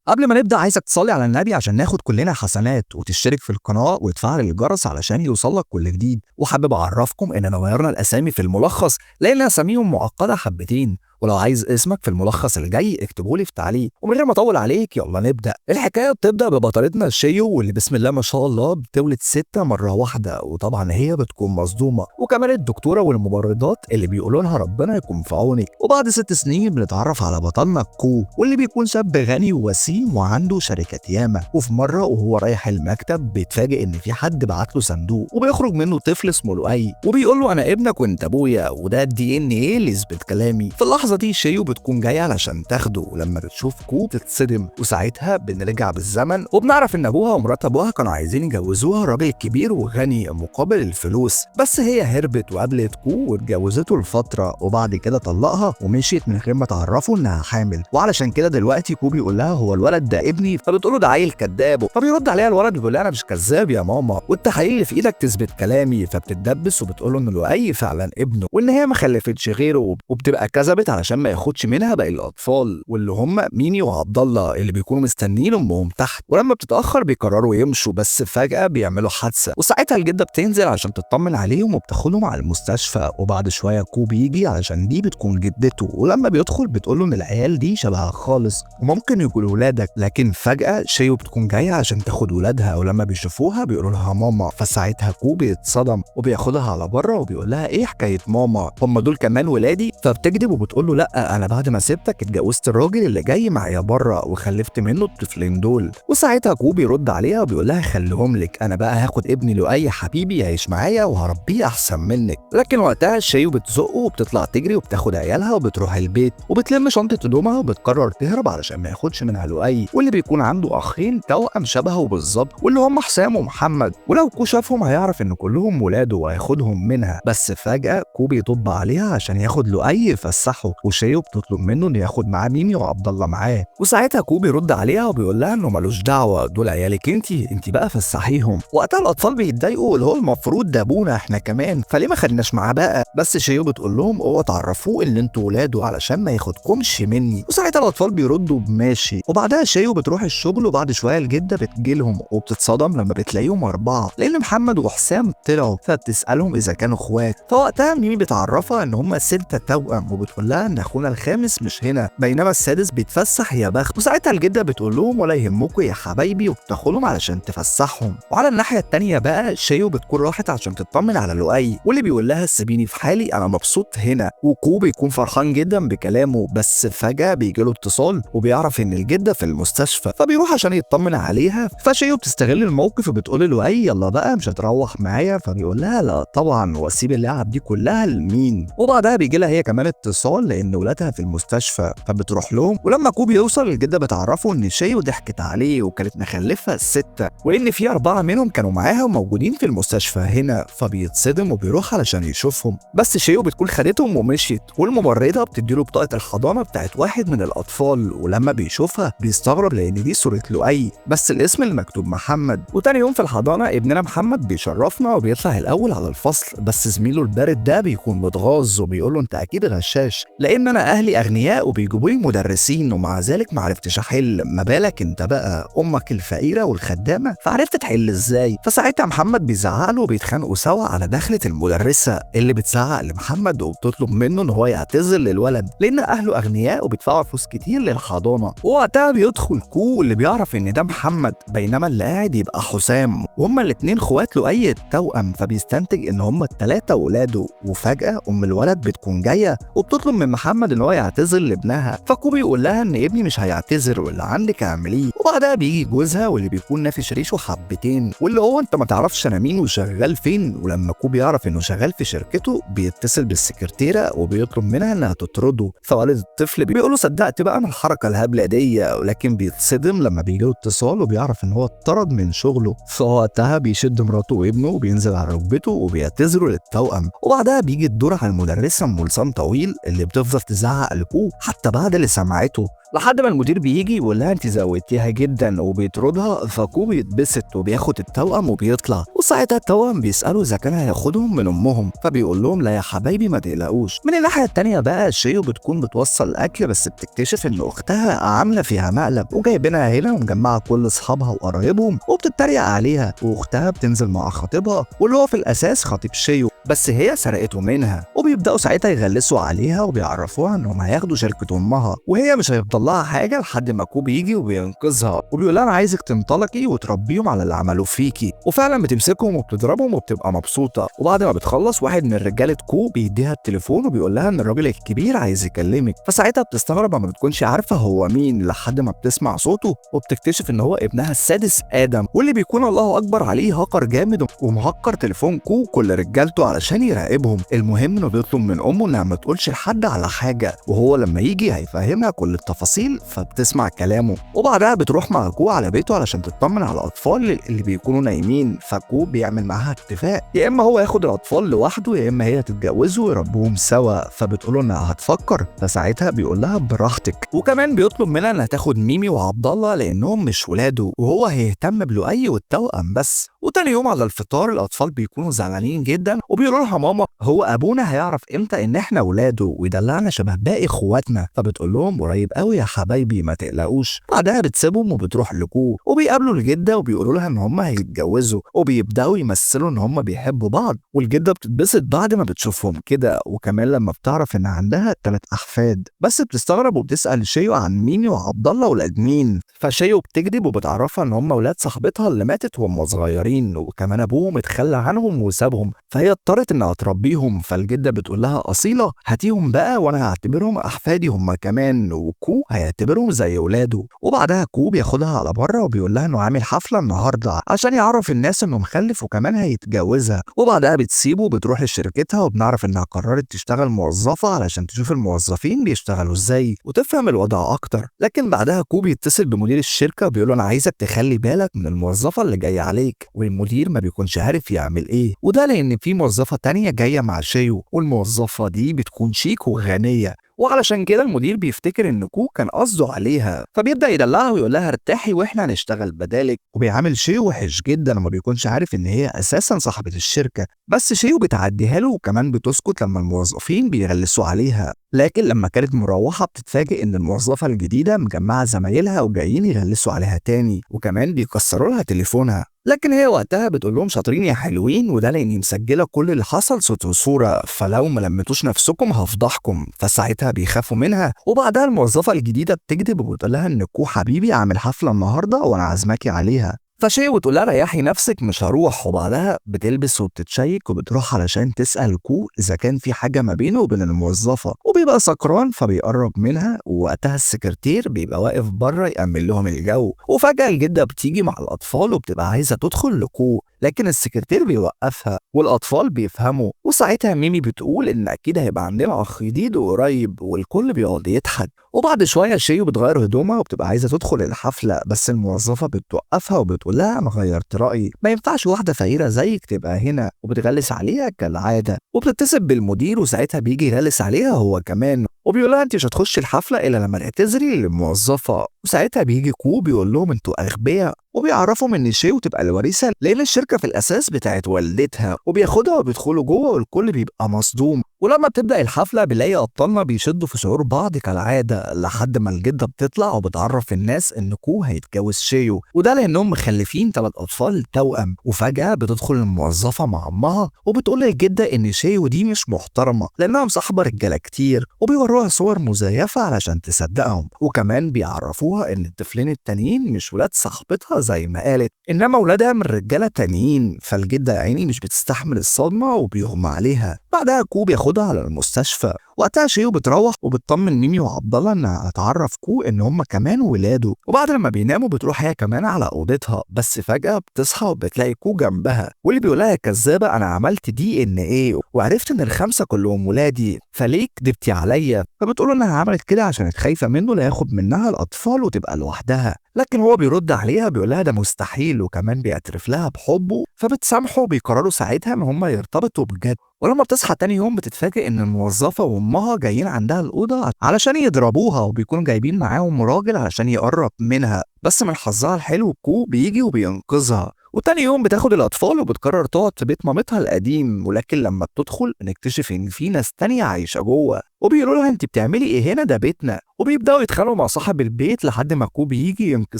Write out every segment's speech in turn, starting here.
قبل ما نبدأ عايزك تصلي على النبي عشان ناخد كلنا حسنات، وتشترك في القناة وتفعل الجرس علشان يوصلك كل جديد. وحابب أعرفكم إننا غيرنا الأسامي في الملخص لأن أساميهم معقدة حبتين، ولو عايز اسمك في الملخص الجاي اكتبهولي في تعليق. ومن غير ما أطول عليك يلا نبدأ. الحكاية بتبدأ ببطلتنا شيو واللي بسم الله ما شاء الله بتولد 6 مرة واحدة، وطبعا هي بتكون مصدومة، وكمان الدكتورة والممرضات اللي بيقولوا لها ربنا يكون في عونك. وبعد 6 سنين بنتعرف على بطلنا كو، واللي بيكون شاب غني ووسيم وعنده شركات ياما. وفي مرة وهو رايح المكتب بيتفاجئ إن في حد بعت له صندوق وبيخرج منه طفل اسمه لؤي، وبيقول له أنا ابنك وأنت أبويا، وده الدي إن إيه اللي يثبت كلامي. في اللحظة دي شيو بتكون جاية علشان تاخده، ولما بتشوف كو بتتصدم، وساعتها بنرجع بالزمن وبنعرف إن أبوها ومرات أبوها كانوا عايزين يجوزوها راجل كبير وغني مقابل الفلوس، بس هي هربت وقابلت كو واتجوزته لفترة، وبعد كده طلقها ومشيت من غير ما تعرفه إنها حامل. وعلشان كده دلوقتي كو بيقول لها هو الولد ده ابني، فبتقول له ده عيل كذاب، فبيرد عليها الولد بيقول لها انا مش كذاب يا ماما، والتحاليل اللي في ايدك تثبت كلامي. فبتتدبس وبتقول له ان لؤي فعلا ابنه، وان هي ما خلفتش غيره، وبتبقى كذبت علشان ما ياخدش منها باقي الاطفال، واللي هم ميمي وعبد الله اللي بيكونوا مستنيين امهم تحت. ولما بتتاخر بيقرروا يمشوا، بس فجاه بيعملوا حادثه، وساعتها الجده بتنزل عشان تطمن عليهم وبتاخدهم على المستشفى. وبعد شويه كو بيجي علشان دي بتكون جدته، ولما بيدخل بتقول له ان العيال دي شبهها خالص وممكن يكونوا ولادك. لكن فجأة شيو بتكون جاية عشان تاخد ولادها، ولما بيشوفوها بيقولوا لها ماما، فساعتها كو بيتصدم وبياخدها على بره وبيقول لها ايه حكاية ماما، هم دول كمان ولادي؟ فبتكذب وبتقول له لا، انا بعد ما سبتك اتجوزت الراجل اللي جاي معايا بره وخلفت منه الطفلين دول. وساعتها كو بيرد عليها وبيقول لها خليهم لك، انا بقى هاخد ابني لؤي حبيبي يعيش معايا وهربيه احسن منك. لكن وقتها شيو بتزقه وبتطلع تجري وبتاخد عيالها وبتروح البيت وبتلم شنطة هدومها وبتقرر تهرب علشان ما ياخدش منها لؤي، واللي بيكون عنده اخين توأم شبهه بالظبط واللي هم حسام ومحمد. ولو كو شافهم هيعرف ان كلهم ولاده وهياخدهم منها، بس فجأة كو بيطب عليها عشان ياخد لؤي يفسحه، وشيو بتطلب منه انه ياخد معاه ميمي وعبد الله معاه. وساعتها كو بيرد عليها وبيقول لها انه ملوش دعوه، دول عيالك انت بقى فسحيهم. وقتها الاطفال بيتضايقوا اللي هو المفروض ده ابونا احنا كمان، فليه ما خدناش معاه بقى؟ بس شيو بتقول لهم اوعوا تعرفوه ان انتوا ولاده علشان ما ياخدكمش مني. وساعتها الاطفال بيردوا بماشي. وبعدها شيو بتروح الشغل، وبعد شويه الجده بتجيلهم وبتتصدم لما بتلاقيهم 4 لان محمد وحسام طلعوا، فبتسالهم اذا كانوا اخوات. فوقتها ميمي بتعرفها ان هم 6 توأم، وبتقول لها ان اخونا الخامس مش هنا بينما السادس بيتفسح يا بخت. وساعتها الجده بتقول لهم ولا يهمكم يا حبايبي، وبتاخدهم علشان تفسحهم. وعلى الناحيه الثانيه بقى شيو بتكون راحت عشان تطمن على لؤي، واللي بيقول لها سيبيني في حالي انا مبسوط هنا. وكو بيكون فرحان جدا بكلامه، بس فجاه بيجيله اتصال وبيعرف ان الجده في المستشفى، فبيروح عشان يطمن عليها. فشيو بتستغل الموقف وبتقول لؤي يلا بقى مش هتروح معايا، فبيقول لها لا طبعا، واسيب اللعب دي كلها لمين؟ وبعدها بيجي لها هي كمان اتصال لان ولادها في المستشفى، فبتروح لهم. ولما كو بيوصل الجده بتعرفه ان شيو ضحكت عليه وكانت مخلفه 6، وان في 4 منهم كانوا معاها وموجودين في المستشفى هنا. فبيتصدم وبيروح علشان يشوفهم، بس شيو بتكون خدتهم ومشيت. والممرضه بتديله بطاقه الحضانه بتاعت واحد من الاطفال، ولما بيشوفها بيستغرب لان دي صوره لؤي بس الاسم اللي مكتوب محمد. وتاني يوم في الحضانه ابننا محمد بيشرفنا وبيطلع الاول على الفصل، بس زميله البارد ده بيكون متغاظ وبيقول له انت اكيد غشاش لان انا اهلي اغنياء وبيجيبوا لي مدرسين ومع ذلك ما عرفتش احل، ما بالك انت بقى امك الفقيره والخدامه فعرفت تحل ازاي؟ فساعتها محمد بيزعق له وبيتخانقوا سوا على دخله المدرسه اللي بتزعق لمحمد وبتطلب منه ان هو يعتذر للولد لان اهله اغنياء وبيدفعوا فلوس كتير للحضانه. ووقتها بيدخل كو اللي بيعرف ان ده محمد بينما اللي قاعد يبقى حسام، وهما الاتنين اخوات لؤي التوأم، فبيستنتج ان هما ال3 ولاده. وفجاه ام الولد بتكون جايه وبتطلب من محمد ان هو يعتذر لابنها، فكو بيقول لها ان ابني مش هيعتذر واللي عندك اعمليه. وبعدها بيجي جوزها واللي بيكون نافش ريشه حبتين، واللي هو انت ما تعرفش انا مين وشغال فين. ولما كو بيعرف انه شغال في شركته بيتصل بالسكرتيره وبيطلب منها انها تطرده. فوالد الطفل بيقول له صدقت بقى انا الحركه الهبله دي، ولكن بيتصدم لما بيجي له اتصال وبيعرف ان هو اتطرد من شغله. فوقتها بيشد مراته وابنه وبينزل على ركبته وبيعتذروا للتوأم. وبعدها بيجي الدور على المدرسه ام لسان طويل اللي بتفضل تزعق لكو حتى بعد اللي سمعته، لحد ما المدير بيجي يقول لها انت زودتيها جدا وبيطردها، فكو بيتبسط وبياخد التوأم وبيطلع. وساعتها التوأم بيسألوا اذا كان هياخدهم من امهم، فبيقول لهم لا يا حبايبي ما تقلقوش. من الناحيه التانيه بقى شيو بتكون بتوصل الاكل، بس بتكتشف ان اختها عامله فيها مقلب وجايبينها هنا ومجمعه كل اصحابها وقرايبهم وبتتريق عليها، واختها بتنزل مع خطيبها واللي هو في الاساس خطيب شيو، بس هي سرقته منها. وبيبداوا ساعتها يغلسوا عليها وبيعرفوها انهم هياخدوا شركه امها، وهي مش هيفضل لها حاجه لحد ما كوب يجي وبينقذها وبيقول لها انا عايزك تنطلقي وتربيهم على اللي عملوه فيكي. وفعلا بتمسكهم وبتضربهم وبتبقى مبسوطه. وبعد ما بتخلص واحد من رجاله كوب بيديها التليفون وبيقول لها ان الراجل الكبير عايز يكلمك، فساعتها بتستغرب ما بتكونش عارفه هو مين لحد ما بتسمع صوته وبتكتشف ان هو ابنها السادس ادم، واللي بيكون الله اكبر عليه هاكر جامد ومهكر تليفون كو كل رجالته علشان يراقبهم. المهم انه بيطلب من امه انها ما تقولش لحد على حاجه، وهو لما يجي هيفهمها كل التفاصيل، فبتسمع كلامه. وبعدها بتروح مع كو على بيته علشان تطمن على الاطفال اللي بيكونوا نايمين. فكو بيعمل معاها اتفاق، يا اما هو ياخد الاطفال لوحده يا اما هي تتجوزه ويربوهم سوا. فبتقوله انها هتفكر، فساعتها بيقول لها براحتك. وكمان بيطلب منها انها تاخد ميمي وعبد الله لانهم مش ولاده، وهو هيهتم بلؤي والتوأم بس. وتاني يوم على الفطار الاطفال بيكونوا زعلانين جدا وبيقولوا لها ماما هو ابونا هيعرف امتى ان احنا ولاده ويدلعنا شبه باقي اخواتنا. فبتقول لهم قريب قوي يا حبايبي ما تقلقوش. بعدها بتسيبهم وبتروح لكو وبيقابلوا الجده وبيقولوا لها ان هم هيتجوزوا، وبيبداوا يمثلوا ان هم بيحبوا بعض. والجده بتتبسط بعد ما بتشوفهم كده، وكمان لما بتعرف ان عندها 3 احفاد. بس بتستغرب وبتسال شيو عن ميمي وعبد الله ولاد مين، فشيو بتكذب وبتعرفها ان هم ولاد صاحبتها اللي ماتت وهم صغيرين، وكمان ابوهم اتخلى عنهم وسابهم، فهي اضطرت انها تربيهم. فالجده بتقول لها اصيله هاتيهم بقى وانا هعتبرهم احفادي هم كمان، وكو هيعتبرهم زي ولاده. وبعدها كو بياخدها على بره وبيقول لها انه عامل حفله النهارده عشان يعرف الناس انه مخلف وكمان هيتجوزها. وبعدها بتسيبه وبتروح لشركتها، وبنعرف انها قررت تشتغل موظفه علشان تشوف الموظفين بيشتغلوا ازاي وتفهم الوضع اكتر. لكن بعدها كو بيتصل بمدير الشركه وبيقول له انا عايزك تخلي بالك من الموظفه اللي جايه عليك، والمدير ما بيكونش عارف يعمل ايه، وده لان في موظفه تانية جايه مع شيو، والموظفه دي بتكون شيك وغنيه، وعلشان كده المدير بيفتكر ان كو كان قصده عليها، فبيبدا يدلعها ويقول لها ارتاحي واحنا هنشتغل بدالك. وبيعامل شيو وحش جدا وما بيكونش عارف ان هي اساسا صاحبه الشركه، بس شيو بتعديها له وكمان بتسكت لما الموظفين بيغلسوا عليها. لكن لما كانت مروحه بتتفاجئ ان الموظفه الجديده مجمعه زمايلها وجايين يغلسوا عليها تاني، وكمان بيكسروا لها تليفونها. لكن هي وقتها بتقول لهم شاطرين يا حلوين، وده لاني مسجله كل اللي حصل صوت وصوره، فلو ما لمتوش نفسكم هفضحكم. فساعتها بيخافوا منها. وبعدها الموظفه الجديده بتكذب وبتقول لها ان كو حبيبي عامل حفله النهارده وانا عازماكي عليها. فشيء وتقول لها ريحي نفسك مش هروح. وبعدها بتلبس وبتتشيك وبتروح علشان تسأل كو إذا كان في حاجة ما بينه وبين الموظفة، وبيبقى سكران فبيقرب منها. ووقتها السكرتير بيبقى واقف بره يأمن لهم الجو. وفجأة الجدة بتيجي مع الأطفال وبتبقى عايزة تدخل لكو، لكن السكرتير بيوقفها والأطفال بيفهموا. وساعتها ميمي بتقول إن أكيد هيبقى عندنا أخ جديد قريب، والكل بيقعد يضحك. وبعد شوية شيو بتغير هدومها وبتبقى عايزة تدخل الحفلة، بس الموظفة بتوقفها وبتقول لها أنا غيرت رأيي، ما ينفعش واحدة فقيرة زيك تبقى هنا، وبتغلس عليها كالعادة. وبتتصل بالمدير وساعتها بيجي يغلس عليها هو كمان، وبيقول لها انت مش هتخشي الحفله الا لما تعتذري للموظفه. وساعتها بيجي كو بيقول لهم انتوا اغبياء، وبيعرفهم ان شيو تبقى الوريثه لان الشركه في الاساس بتاعت والدتها، وبياخدها وبيدخلوا جوه والكل بيبقى مصدوم. ولما بتبدا الحفله بنلاقي ابطالنا بيشدوا في شعور بعض كالعاده، لحد ما الجده بتطلع وبتعرف الناس ان كو هيتجوز شيو، وده لانهم مخلفين 3 اطفال توأم. وفجاه بتدخل الموظفه مع امها وبتقول للجده ان شيو دي مش محترمه لانها مصاحبه رجاله كتير، وبيوروها صور مزيفه علشان تصدقهم. وكمان بيعرفوها ان الطفلين التانيين مش ولاد صاحبتها زي ما قالت، انما ولادها من رجاله تانيين. فالجده يا عيني مش بتستحمل الصدمه وبيغمى عليها. بعدها كو بياخدها على المستشفى. وقتها شيو بتروح وبتطمن ميمي وعبد الله انها هتعرف كو ان هم كمان ولاده. وبعد لما بيناموا بتروح هي كمان على اوضتها، بس فجاه بتصحى وبتلاقي كو جنبها، واللي بيقولها يا كذابه انا عملت DNA وعرفت ان ال5 كلهم ولادي، فليه كدبتي عليا؟ فبتقول انها عملت كده عشان خايفه منه لا ياخد منها الاطفال وتبقى لوحدها. لكن هو بيرد عليها بيقول لها ده مستحيل، وكمان بيعترف لها بحبه. فبتسامحه وبيقرروا ساعتها ان هم يرتبطوا بجد. ولما بتصحى تاني يوم بتتفاجئ إن الموظفة وأمها جايين عندها الأوضة علشان يضربوها، وبيكونوا جايبين معاهم راجل علشان يقرب منها، بس من حظها الحلو كو بيجي وبينقذها. وتاني يوم بتاخد الأطفال وبتقرر تقعد في بيت مامتها القديم، ولكن لما بتدخل بنكتشف إن في ناس تانية عايشة جوه، وبيقولوا لها أنت بتعملي إيه هنا؟ ده بيتنا. وبيبدأوا يتخانقوا مع صاحب البيت لحد ما كو بيجي ينقذ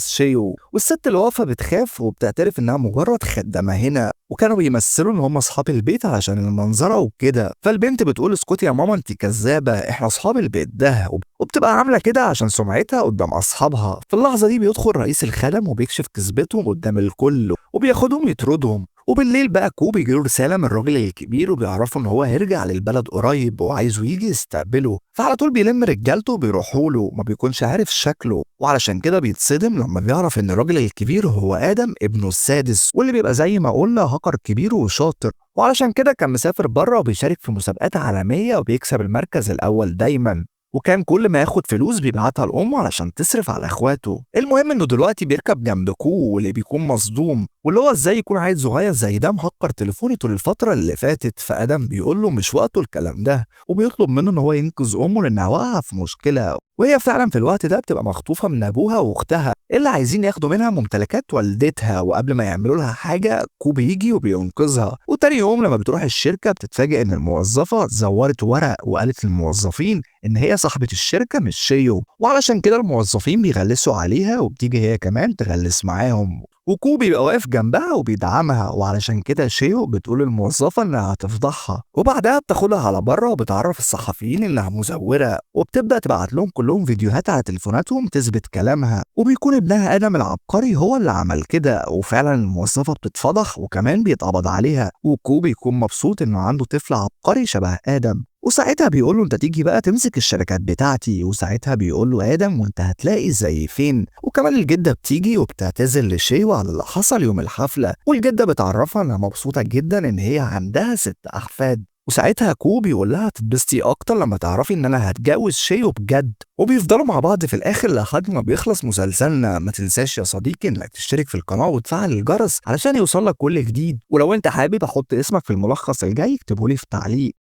شيو، والست اللي واقفة بتخاف وبتعترف إنها مجرد خدامة هنا، وكانوا بيمثلوا إن هم أصحاب البيت علشان المنظرة وكده. فالبنت بتقول اسكتي يا ماما أنت كذابة، إحنا أصحاب البيت ده، وبتبقى عاملة كده عشان سمعتها قدام أصحابها. في اللحظة دي بيدخل رئيس الخدم وبيكشف كذبتهم قدام الكل وبياخدهم يطردهم. وبالليل بقى كو بيجيله رسالة من الراجل الكبير وبيعرفوا إن هو هيرجع للبلد قريب وعايزه يجي يستقبله، فعلى طول بيلم رجالته وبيروحوا له، ما بيكونش عارف شكله، وعلشان كده بيتصدم لما بيعرف إن الراجل الكبير هو آدم ابنه السادس، واللي بيبقى زي ما قلنا هاكر كبير وشاطر، وعلشان كده كان مسافر بره وبيشارك في مسابقات عالمية وبيكسب المركز الأول دايما، وكان كل ما ياخد فلوس بيبعتها لأمه علشان تصرف على اخواته. المهم انه دلوقتي بيركب جنب كو واللي بيكون مصدوم، واللي هو ازاي يكون عيل صغير زي ده مهكر تليفوني طول الفترة اللي فاتت. فآدم بيقول له مش وقته الكلام ده، وبيطلب منه ان هو ينقذ امه لانها واقعة في مشكلة، وهي فعلا في الوقت ده بتبقى مخطوفة من ابوها واختها اللي عايزين ياخدوا منها ممتلكات والدتها، وقبل ما يعملوا لها حاجة كو بيجي وبينقذها. وتاني يوم لما بتروح الشركة بتتفاجئ ان الموظفة زورت ورق وقالت للموظفين ان هي صاحبة الشركة مش شيو، وعلشان كده الموظفين بيغلسوا عليها وبتيجي هي كمان تغلس معاهم، وكو بيبقى واقف جنبها وبيدعمها، وعلشان كده شيو بتقول للموظفة انها هتفضحها، وبعدها بتاخدها على بره وبتعرف الصحفيين انها مزورة، وبتبدأ تبعت لهم كلهم فيديوهات على تليفوناتهم تثبت كلامها، وبيكون ابنها آدم العبقري هو اللي عمل كده، وفعلا الموظفة بتتفضح وكمان بيتقبض عليها، وكو بيكون مبسوط انه عنده طفل عبقري شبه آدم. وساعتها بيقول له انت تيجي بقى تمسك الشركات بتاعتي، وساعتها بيقول له آدم وانت هتلاقي زي فين. وكمان الجدة بتيجي وبتعتذر لشيو على اللي حصل يوم الحفلة، والجدة بتعرفها انها مبسوطة جدا ان هي عندها 6 أحفاد. وساعتها كو بيقول لها تتبسطي اكتر لما تعرفي ان انا هتجوز شيو بجد. وبيفضلوا مع بعض في الاخر لحد ما بيخلص مسلسلنا. ما تنساش يا صديقي انك تشترك في القناة وتفعل الجرس علشان يوصلك كل جديد، ولو انت حابب احط اسمك في الملخص الجاي اكتبهولي في تعليق.